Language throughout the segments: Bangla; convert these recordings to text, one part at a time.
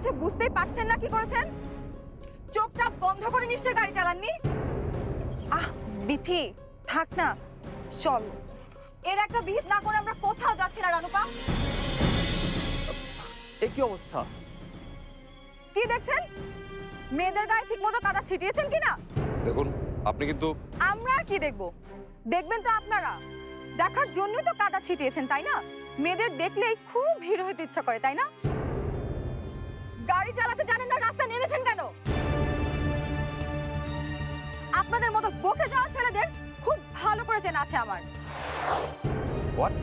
হয়েছে বুঝতেই পারছেন না কি করেছেন? চোখটা বন্ধ করে নিশ্চয়ই গাড়ি চালাননি। বিথি থাক না, চল। এর একটা বিহিত না করে আমরা কোথাও যাচ্ছি না রানুপা। এ কি অবস্থা? কি দেখছেন? মেয়েদের গায়ে ঠিক মতো কাদা ছিটিয়েছেন কিনা? দেখুন আপনি কিন্তু আমরা আর কি দেখবো? দেখবেন তো আপনারা। দেখার জন্যই তো কাদা ছিটিয়েছেন, তাই না? মেয়েদের দেখলেই খুব হিরো হতে ইচ্ছা করে, তাই না? গাড়ি চালাতে জানেন না, রাস্তায় নেমেছেন কেন? আপনাদের মতো বকে যাওয়া ছেলেদের খুব ভালো করে চেনা আছে আমার। হোয়াট?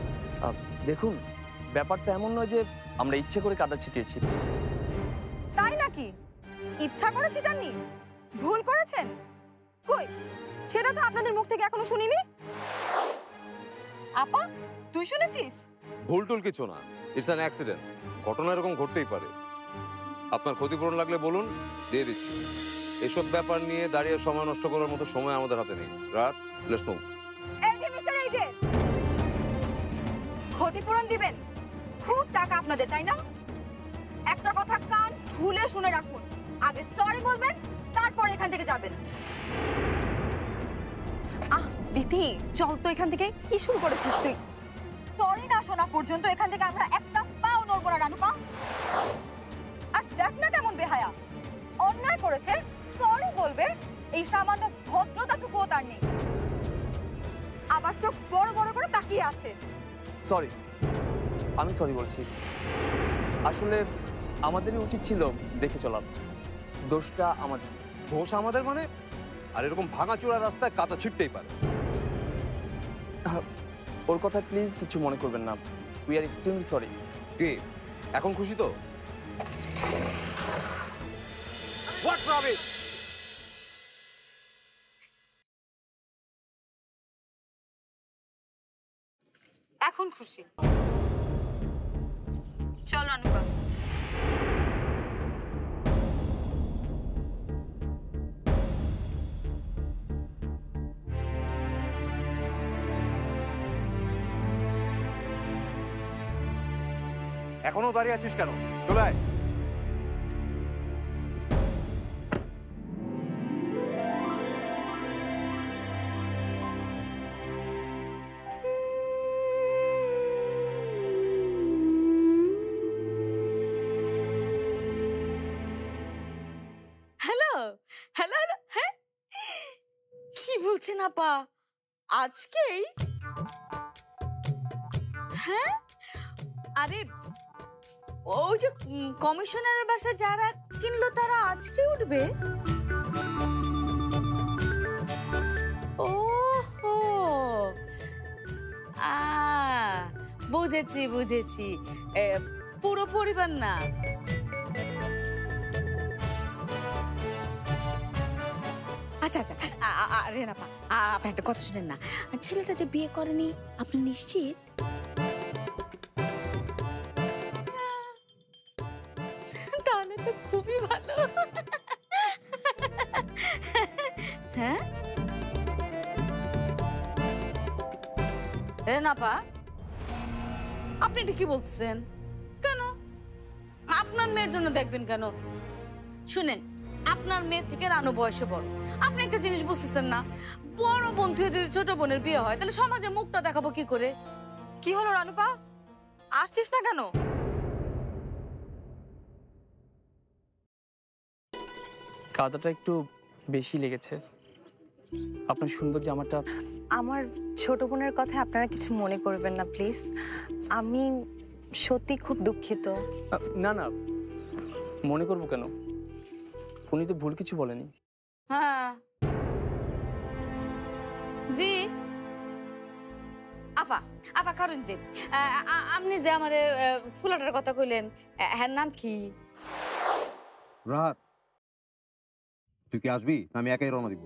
দেখুন, ব্যাপারটা এমন নয় যে আমরা ইচ্ছে করে কাদা ছিটিয়েছি। তাই নাকি? ইচ্ছা করে ছিটাননি, ভুল করেছেন? কই, সেটা তো আপনাদের মুখ থেকে এখনো শুনিনি। আপা, তুই শুনেছিস? ভুল টুল কিছু না, ইটস অ্যান অ্যাক্সিডেন্ট। ঘটনা এরকম ঘটতেই পারে। আপনার ক্ষতিপূরণ লাগলে বলুন, দিয়ে দিচ্ছি। এসব ব্যাপার নিয়ে দাঁড়িয়ে সময় নষ্ট করার মতো সময় আমাদের হাতে নেই। রাত, লেটস মুভ। এই যে মিস্টার, এই যে ক্ষতিপূরণ দিবেন, খুব টাকা আপনাদের, তাই না? একটা কথা কান খুলে শুনে রাখুন, আগে সরি বলবেন, তারপর এখান থেকে যাবেন। বিথি চল তো এখান থেকে। কি শুরু করেছিস তুই? সরি না শোনা পর্যন্ত এখান থেকে আমরা একটা পাও নড়বো না রানুপা। আর দেখ না কেমন বেহায়া, অন্যায় করেছে সরি বলবে, এই সামান্য ভদ্রতাটুকুও তার নেই। আবার চোখ বড় বড় করে তাকিয়ে আছে। সরি, আমি সরি বলছি। আসলে আমাদেরই উচিত ছিল দেখে চলা। দোষটা আমাদের। দোষ আমাদের মানে? আর এরকম ভাঙাচোরা রাস্তায় কাদা ছিটতেই পারে। ওর কথা প্লিজ কিছু মনে করবেন না। We are extremely sorry. কে এখন খুশি তো? What rubbish! এখন খুশি? চল রানুপা। এখনো দাঁড়িয়ে আছিস কেন? চলে আয়। হ্যালো হ্যালো হ্যালো, হ্যাঁ কি বলছেন আপা? আজকেই? হ্যাঁ, আরে ওই যে কমিশনারের বাসায় যারা কিনলো তারা আজকে উঠবে। ওহো, বুঝেছি বুঝেছি, পুরো পরিবার না। আচ্ছা আচ্ছা, রেনাপা আপনি একটা কথা শুনেন না, ছেলেটা যে বিয়ে করেনি আপনি নিশ্চিত? তাহলে তো খুবই ভালো। হ্যাঁ রেনাপা, আপনি এটা কি বলছেন? কেন আপনার মেয়ের জন্য দেখবেন কেন? শুনেন, আপনার মেয়ে থেকে রানু বয়সে বড়। আপনি একটা জিনিস বুঝতেছেন না, বড় বোন থেকে যদি ছোট বোনের বিয়ে হয় তাহলে সমাজে মুখটা দেখাবো কি করে? কি হলো রানুপা, আসছিস না কেন? কাদাটা একটু বেশি লেগেছে। আপনার সুন্দর জামাটা। আমার ছোট বোনের কথা আপনারা কিছু মনে করবেন না প্লিজ। আমি সত্যি খুব দুঃখিত। না না, মনে করবো কেন? উনি তো ভুল কিছু বলেনি। হ্যাঁ জি আফা, আফা কারণ যে আপনি যে আমার ফুলাটার কথা কইলেন, হ্যাঁ নাম কি? রাত, তুই কি আসবি? আমি একাই রওনা দিব।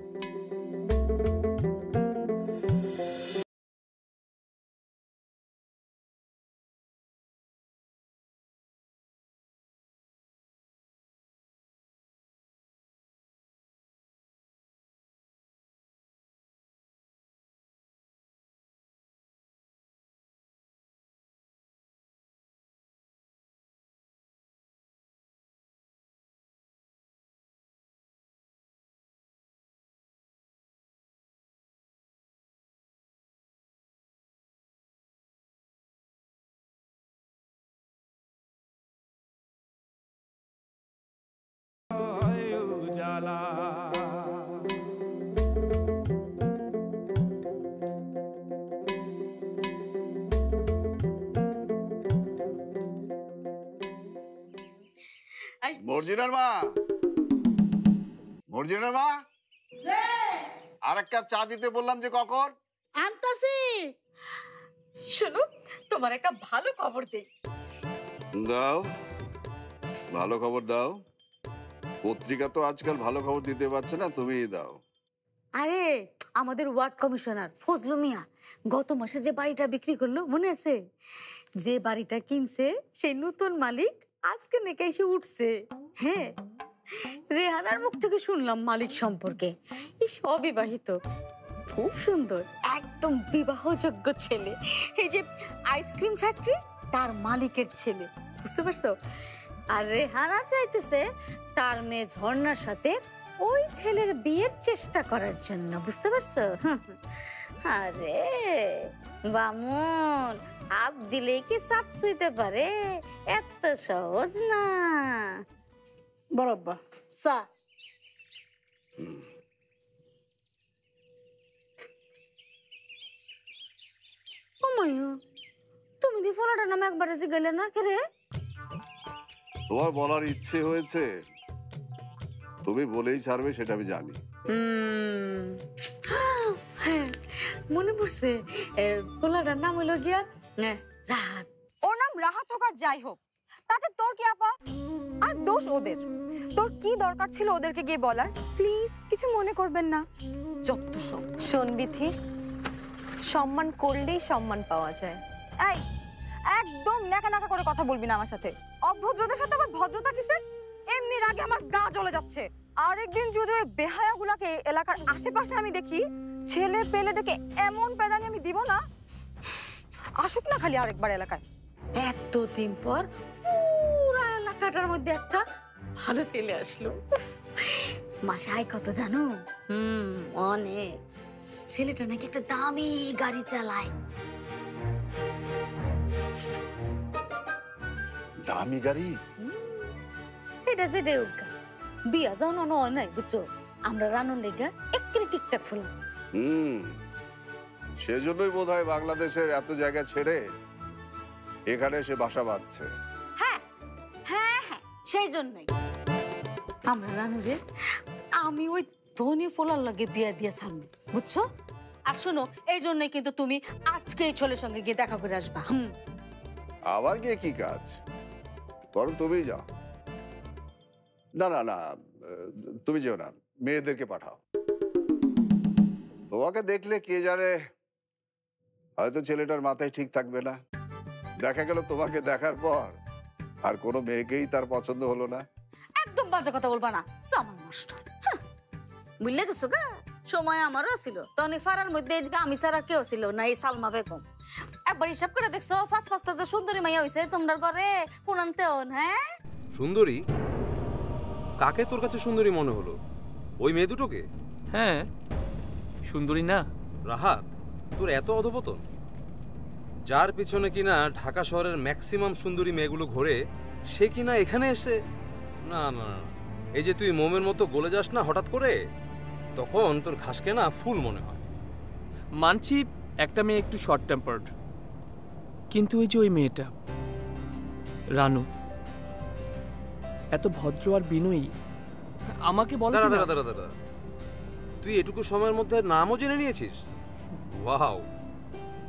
মর্জিনার মা, মর্জিনার মা, আর এক কাপ চা দিতে বললাম যে কখন? আনতাছি। শোনো, তোমার একটা ভালো খবর দেই। দাও, ভালো খবর দাও। পত্রিকা তো আজকাল ভালো খবর দিতে পারছে না, তুমিই দাও। আরে আমাদের ওয়ার্ড কমিশনার ফজলু মিয়া গত মাসে যে বাড়িটা বিক্রি করলো মনে আছে? যে বাড়িটা কিনছে সেই নতুন মালিক আজকে নাকি এসে উঠছে। হ্যাঁ, রেহানার মুখ থেকে শুনলাম মালিক সম্পর্কে। এই অবিবাহিত, খুব সুন্দর, একদম বিবাহযোগ্য ছেলে। এই যে আইসক্রিম ফ্যাক্টরি তার মালিকের ছেলে, বুঝতে পারছো? আর রেহানা চাইতেছে তার মেয়ে ঝর্ণার সাথে ওই ছেলের বিয়ের চেষ্টা করার জন্য, বুঝতে পারছো? আরে বামুন, হাত দিলেই কি চাঁদ ছুঁইতে পারে? এত সহজ না। বরাব্বা চা। তুমি দি ফলাটার নাম একবারে জিগাইলে না কে রে? তোমার বলার ইচ্ছে হয়েছে, তুমি বলেই ছাড়বে সেটা আমি জানি। হ্যাঁ, মনে পড়ছে, ফলাটার নাম হলো গিয়া রাহাত। ওর নাম রাহাত হোক আর যাই হোক, তাতে তোর কি আপা? আর দোষ ওদের। তোর কি দরকার ছিল ওদেরকে গিয়ে বলার? প্লিজ কিছু মনে করবেন না। যত সব। শোন বিথি, সম্মান করলেই সম্মান পাওয়া যায়। এই একদম নাকা নাকা করে কথা বলবি না আমার সাথে। অভদ্রতার সাথে আবার ভদ্রতা কিসের? এমনি রাগে আমার গা জ্বলে যাচ্ছে। আরেকদিন যদি ওই বেহায়াগুলাকে এলাকার আশেপাশে আমি দেখি, ছেলে পেলে ডেকে এমন পেদানি আমি দিব না। আসুক না খালি আরেকবার এলাকায়। এতদিন পর পুরা এলাকাটার মধ্যে একটা ভালো ছেলে আসলো। মাসায় কত জানো? অনেক। ছেলেটা নাকি একটা দামি গাড়ি চালায়। দামি গাড়ি? এটা যে ডেউকা বিয়া যাও না নাই, বুঝছো? আমরা রানুর লেগা একটু টিকটাক ফুল। সেজন্যই বোধহয় বাংলাদেশের এত জায়গা ছেড়ে এখানে এসে বাসা বাঁধছে। হ্যাঁ হ্যাঁ হ্যাঁ, সেই জন্যই আমরা রানুরে আমি ওই ধনী ফোলার লাগে বিয়া দিয়ে সামনে, বুঝছো? আর শোনো, এই জন্যই কিন্তু তুমি আজকে এই ছেলের সঙ্গে গিয়ে দেখা করে আসবা। আবার গিয়ে কি কাজ? বরং তুমিই যাও। না না না, তুমি যেও না, মেয়েদেরকে পাঠাও। তোমাকে দেখলে কে জানে, হয়তো ছেলেটার মাথায় ঠিক থাকবে না। দেখা গেল তোমাকে দেখার পর আর কোনো মেয়েকেই তার পছন্দ হলো না। একদম বাজে কথা বলবা না, সামান নষ্ট। বুঝলে গেছো গা, সময় আমারও ছিল। তখন ফারার মধ্যে আমি ছাড়া কেউ ছিল না, এই সালমা বেগম। একবার হিসাব করে দেখছো, ফার্স্ট ফার্স্ট যে সুন্দরী মাইয়া হয়েছে তোমার ঘরে কোনান্তেও। হ্যাঁ, সুন্দরী? কাকে তোর কাছে সুন্দরী মনে হলো? ওই মেয়ে দুটোকে? হ্যাঁ, সুন্দরী না? রাহাত, তোর এত অধপতন? যার পিছনে কিনা ঢাকা শহরের ম্যাক্সিমাম সুন্দরী মেয়েগুলো ঘোরে, সে কিনা এখানে এসে? না না না, এই যে তুই মোমের মতো গলে যাস না হঠাৎ করে, তখন তোর ঘাসকে না ফুল মনে হয়। মানছি একটা মেয়ে একটু শর্ট টেম্পার্ড, কিন্তু ওই যে ওই মেয়েটা রানু, এত ভদ্র আর বিনয়ী। আমাকে বল। দাঁড়া দাঁড়া দাঁড়া দাঁড়া, তুই এটুকু সময়ের মধ্যে নামও জেনে নিয়েছিস? ওয়াও।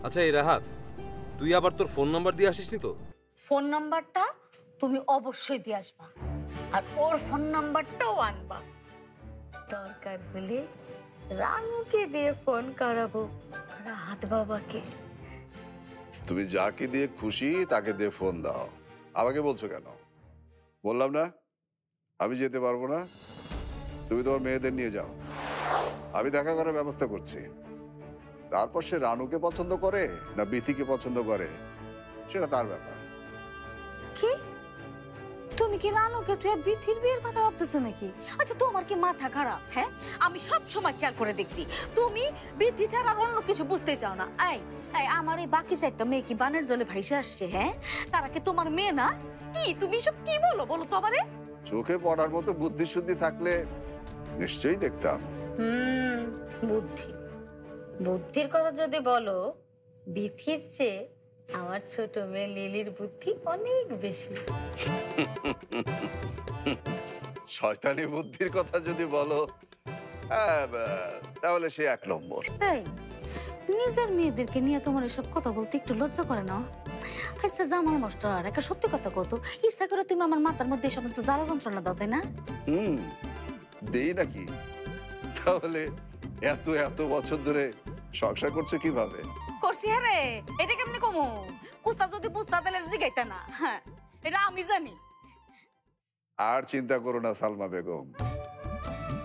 আচ্ছা এই রাহাত, তুই আবার তোর ফোন নাম্বার দিয়ে আসিসনি তো? ফোন নাম্বারটা তুমি অবশ্যই দিয়ে আসবা, আর ওর ফোন নাম্বারটাও আনবা। দরকার হলে রানুকে দিয়ে ফোন করাবো, রাহাত বাবাকে। তুমি যাকে দিয়ে খুশি তাকে দিয়ে ফোন দাও, আমাকে বলছো কেন? বললাম না আমি যেতে পারবো না, তুমি তোমার মেয়েদের নিয়ে যাও, আমি দেখা করার ব্যবস্থা করছি। তারপর সে রানুকে পছন্দ করে না বিথিকে পছন্দ করে সেটা তার ব্যাপার। কি তুমি কি রানুকে তুই বিথির বিয়ের কথা ভাবতেছো নাকি? আচ্ছা তোমার কি মাথা খারাপ? হ্যাঁ, আমি সব সময় খেয়াল করে দেখছি তুমি বিথি ছাড়া আর অন্য কিছু বুঝতে চাও না। এই এই আমার এই বাকি চারটা মেয়ে কি বানের জলে ভাইসে আসছে? হ্যাঁ, তারা কি তোমার মেয়ে না? কি তুমি সব কি বলো বলো তো আমারে? চোখে পড়ার মতো বুদ্ধি শুদ্ধি থাকলে নিশ্চয়ই দেখতাম। বুদ্ধি বুদ্ধির কথা যদি বলো, বিথির চেয়ে আমার ছোট মেয়ে লিলির বুদ্ধি অনেক বেশি। শয়তানি বুদ্ধির কথা যদি বলো, তাহলে সে 1 নম্বর। এই নিজের মেয়েদেরকে নিয়ে তোমার এসব কথা বলতে একটু লজ্জা করে না? আচ্ছা জামাল মাস্টার, একটা সত্যি কথা কত, ইচ্ছা করে তুমি আমার মাথার মধ্যে এই সমস্ত জ্বালা যন্ত্রণা দাও, তাই না? দেই নাকি? তাহলে এত এত বছর ধরে সংসার করছো কিভাবে? করছি হ্যাঁ রে, এটা কেমনি কমু? কুস্তা যদি বুঝতা তাহলে জিগাইতা না। হ্যাঁ, এটা আমি জানি। আর চিন্তা করো না সালমা বেগম,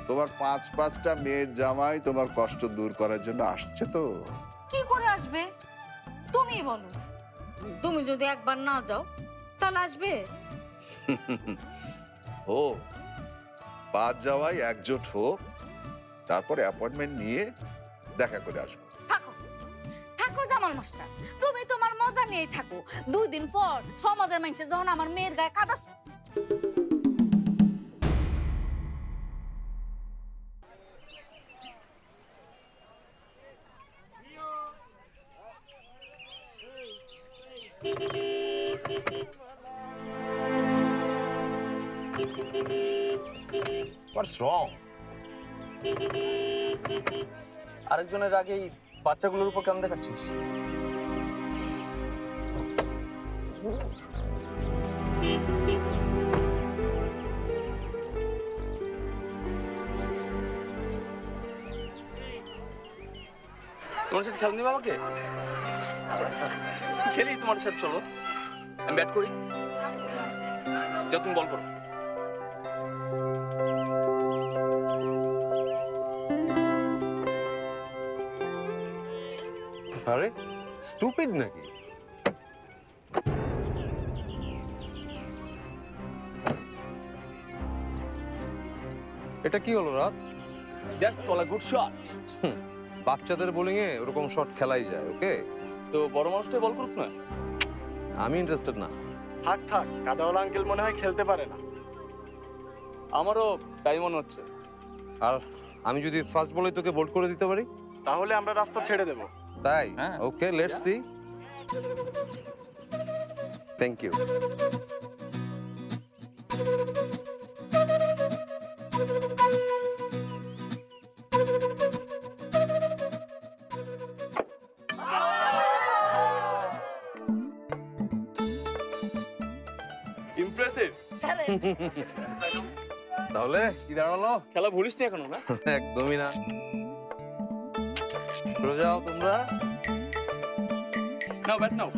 তোমার 5-5টা মেয়ের জামাই তোমার কষ্ট দূর করার জন্য আসছে তো। কি করে আসবে তুমি বলো? তুমি যদি একবার না যাও তাহলে আসবে? ও 5 জামাই একজোট হোক, তারপরে অ্যাপয়েন্টমেন্ট নিয়ে দেখা করে আসবো। থাকো থাকো জামাল মাস্টার, তুমি তোমার মজা নিয়েই থাকো। 2 দিন পর সমাজের মানুষে যখন আমার মেয়ের গায়ে কাদা হোয়াটস রং? আরেকজনের আগেই বাচ্চাগুলোর উপর কেমন দেখাচ্ছিস? তোমার সাথে খেলা নেবে আমাকে? খেলি তোমার সাথে, চলো আমি ব্যাট করি। যাও তুমি বল করো। আরে স্টুপিড নাকি? এটা কি হলো রাত? That's call a good shot. বাচ্চাদের বোলিং এ ওরকম শট খেলাই যায়, ওকে? তো বড় মানুষটাই বল করুক না। আমি ইন্টারেস্টেড না। থাক থাক, কাদাওয়ালা আঙ্কেল মনে হয় খেলতে পারে না। আমারও তাই মনে হচ্ছে। আর আমি যদি ফার্স্ট বলে তোকে বোল্ড করে দিতে পারি? তাহলে আমরা রাস্তা ছেড়ে দেব। তাই? হ্যাঁ। Okay, let's see. Thank you. Impressive. তাহলে কি দাঁড়ালো? খেলা ভুলিস নি এখনো না? একদমই না। চলে যাও তোমরা। নাও ব্যাট নাও।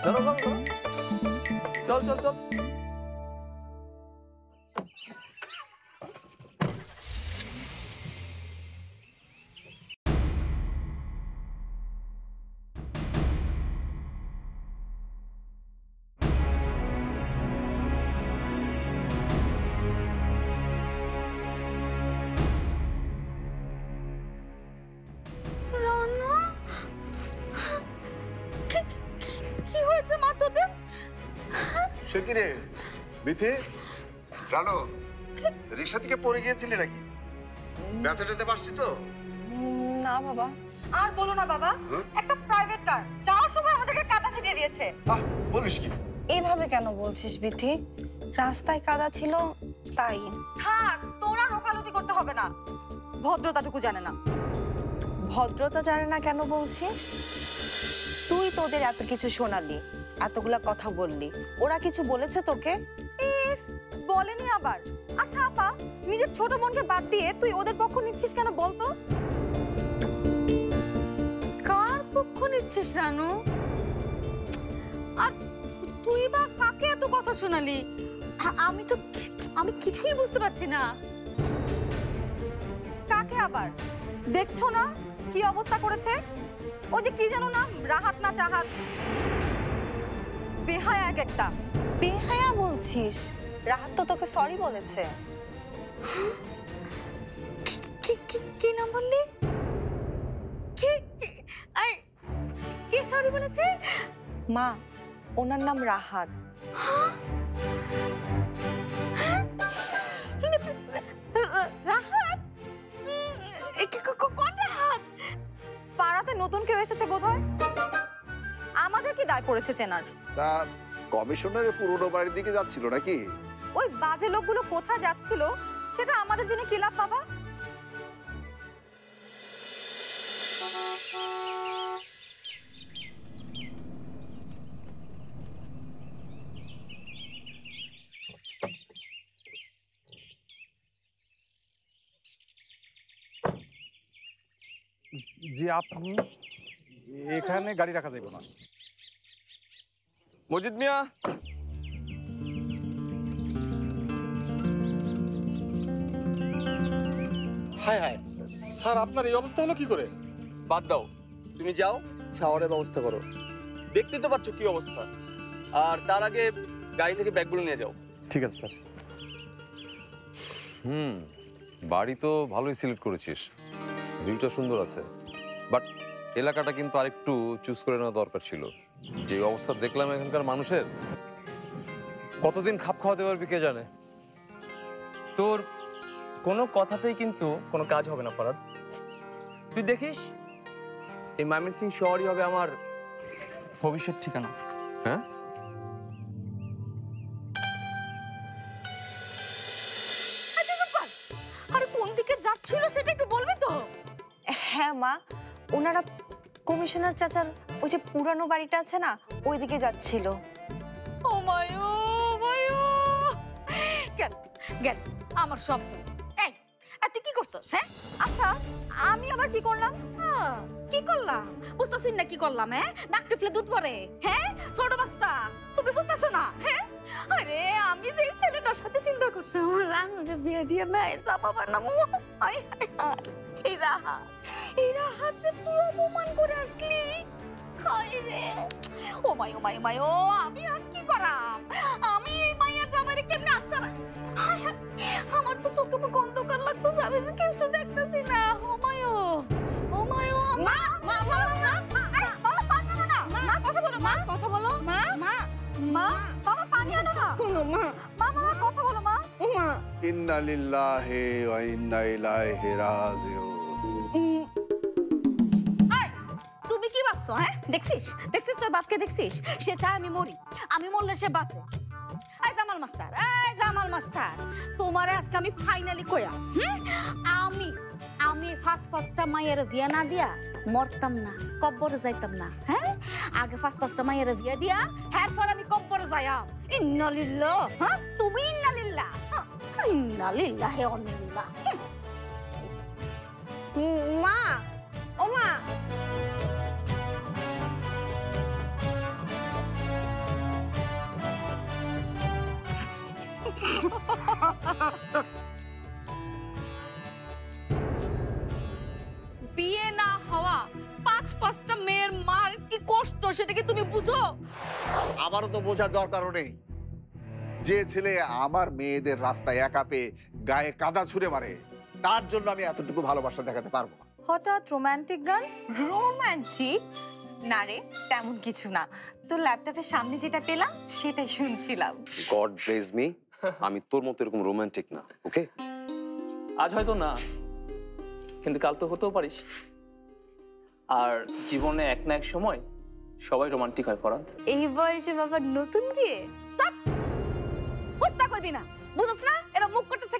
ধরো ধরো ধরো। চল চল চল। রানা, কি হয়েছে মা তোদের? সে কি রে বিথি? রানো, রিক্সা থেকে পড়ে গিয়েছিলি নাকি? ব্যথাটাতে পারছি তো? না বাবা। আর বলো না বাবা, একটা প্রাইভেট কার যাওয়ার সময় আমাদেরকে কাদা ছিটিয়ে দিয়েছে। বলিস কি? এইভাবে কেন বলছিস বিথি? রাস্তায় কাদা ছিল তাই। থাক, তোরা ওকালতি করতে হবে না, ভদ্রতাটুকু জানে না। ভদ্রতা জানে না কেন বলছিস? তুই তোদের এত কিছু শোনালি, এতগুলা কথা বললি, ওরা কিছু বলেছে তোকে? ইস, বলেনি আবার। আচ্ছা আপা, নিজের ছোট বোনকে বাদ দিয়ে তুই ওদের পক্ষ নিচ্ছিস কেন বলতো? কার পক্ষ নিচ্ছিস রানু? আর তুই বা কাকে এত কথা শোনালি? আমি কিছুই বুঝতে পারছি না। কাকে আবার? দেখছো না কি অবস্থা করেছে? ও যে কি জানো নাম, রাহাত না চাহাত, বেহায়া এক একটা। বেহায়া বলছিস? রাহাত তো তোকে সরি বলেছে। কি নাম বললি? কে সরি বলেছে? মা, ওনার নাম রাহাত। রাহাত? কোন রাহাত? পাড়াতে নতুন কেউ এসেছে বোধহয়। আমাদের কি দায় পড়েছে চেনার? তা কমিশনারের পুরনো বাড়ির দিকে যাচ্ছিল নাকি? ওই বাজে লোকগুলো কোথায় যাচ্ছিল সেটা আমাদের জন্য কি লাভ বাবা? জি আপনি এখানে গাড়ি রাখা যাবে না। মজিদ মিয়া, হায় হায় স্যার, আপনার এই অবস্থা হলো কি করে? বাদ দাও, তুমি যাও শাওয়ারের ব্যবস্থা করো। দেখতে তো পাচ্ছ কি অবস্থা। আর তার আগে গাড়ি থেকে ব্যাগগুলো নিয়ে যাও। ঠিক আছে স্যার। বাড়ি তো ভালোই সিলেক্ট করেছিস, ভিউটা সুন্দর আছে, বাট এলাকাটা কিন্তু আরেকটু চুজ করে নেওয়া দরকার ছিল। যে অবস্থা দেখলাম এখানকার মানুষের, কতদিন খাপ খাওয়াতে পারবি কে জানে। তোর কোনো কথাতেই কিন্তু কোনো কাজ হবে না ফরাদ। তুই দেখিস এই ময়মনসিংহ শহরই হবে আমার ভবিষ্যৎ ঠিকানা। হ্যাঁ, আরে কোন দিকে যাচ্ছিল সেটা একটু বলবি তো? হ্যাঁ মা, ওনারা কমিশনার চাচার ওই যে পুরানো বাড়িটা আছে না, ওইদিকে যাচ্ছিল। ও মায়ো মায়ো, গেল গেল আমার সব গেল। এই আর তুই কি করছস? হ্যাঁ আচ্ছা আমি আবার কি করলাম? কি করলাম বুঝতেছুই না? কি করলাম? হ্যাঁ নাক টিপলে দুধ পড়ে? হ্যাঁ ছোট বাচ্চা তুমি বুঝতেছো না? হ্যাঁ আরে আমি যে ছেলেটার সাথে চিন্তা করছি আমার রানুরে বিয়ে দিয়ে মায়ের চাপা বানাবো, এই রাহাতে তুই অপমান করে আসলি। হায় রে, ও মায় ও মায় মায়, ও আমি আর কি করাম? আমি এই মায়ের জামাইরে কেমনে আনসার? আমার তো চোখে মুখ অন্ধকার লাগতেছে, আমি তো কিছু দেখতেছি না। ও মায় ও মায়, মা মা মা মা মা কথা বলো, মা কথা বলো, মা মা মা বাবা পানি আনো না। মা মা বাবা কথা বলো মা। মা ইন্না লিল্লাহি ওয়া ইন্না ইলাইহি রাজিউন। তুমি কি ভাবছো? হ্যাঁ দেখছিস দেখছিস তোর বাপকে দেখছিস? সে চায় আমি মরি, আমি মরলে সে বাঁচে। এই জামাল মাস্টার, এই জামাল মাস্টার, তোমারে আজকে আমি ফাইনালি কইয়া আমি আমি ফার্স্টটা মায়ের বিয়া না দিয়া মরতাম না, কব্বরে যাইতাম না। হ্যাঁ আগে ফার্স্টটা মায়ের বিয়া দিয়া এরপর আমি কব্বরে যাইয়াম। ইন্না লিল্লাহ, হ্যাঁ তুমি ইন্না লিল্লাহ, ইন্না লিল্লাহি ওয়া ইন্না ইলাইহি। মা, ও মা, বিয়ে না হওয়া পাঁচটা মেয়ের মার কি কষ্ট সেটা কি তুমি বুঝো? আমারও তো বোঝার দরকারও নেই। যে ছেলে আমার মেয়েদের রাস্তায় একা পেয়ে গায়ে কাদা ছুঁড়ে মারে, তার জন্য আমি এতটুকু ভালোবাসা দেখাতে পারবো না। হঠাৎ রোমান্টিক গান? রোমান্টিক না রে, তেমন কিছু না। তোর ল্যাপটপের সামনে যেটা পেলাম সেটাই শুনছিলাম। গড ব্লেস মি, আমি তোর মতো এরকম রোমান্টিক না, ওকে? আজ হয়তো না, কিন্তু কাল তো হতেও পারিস। আর জীবনে এক না এক সময় সবাই রোমান্টিক হয় ফরাদ। এই বয়সে বাবা নতুন বিয়ে? চুপ, বুঝতা কইবি না, বুঝছ না? এরা মুখ করতেছে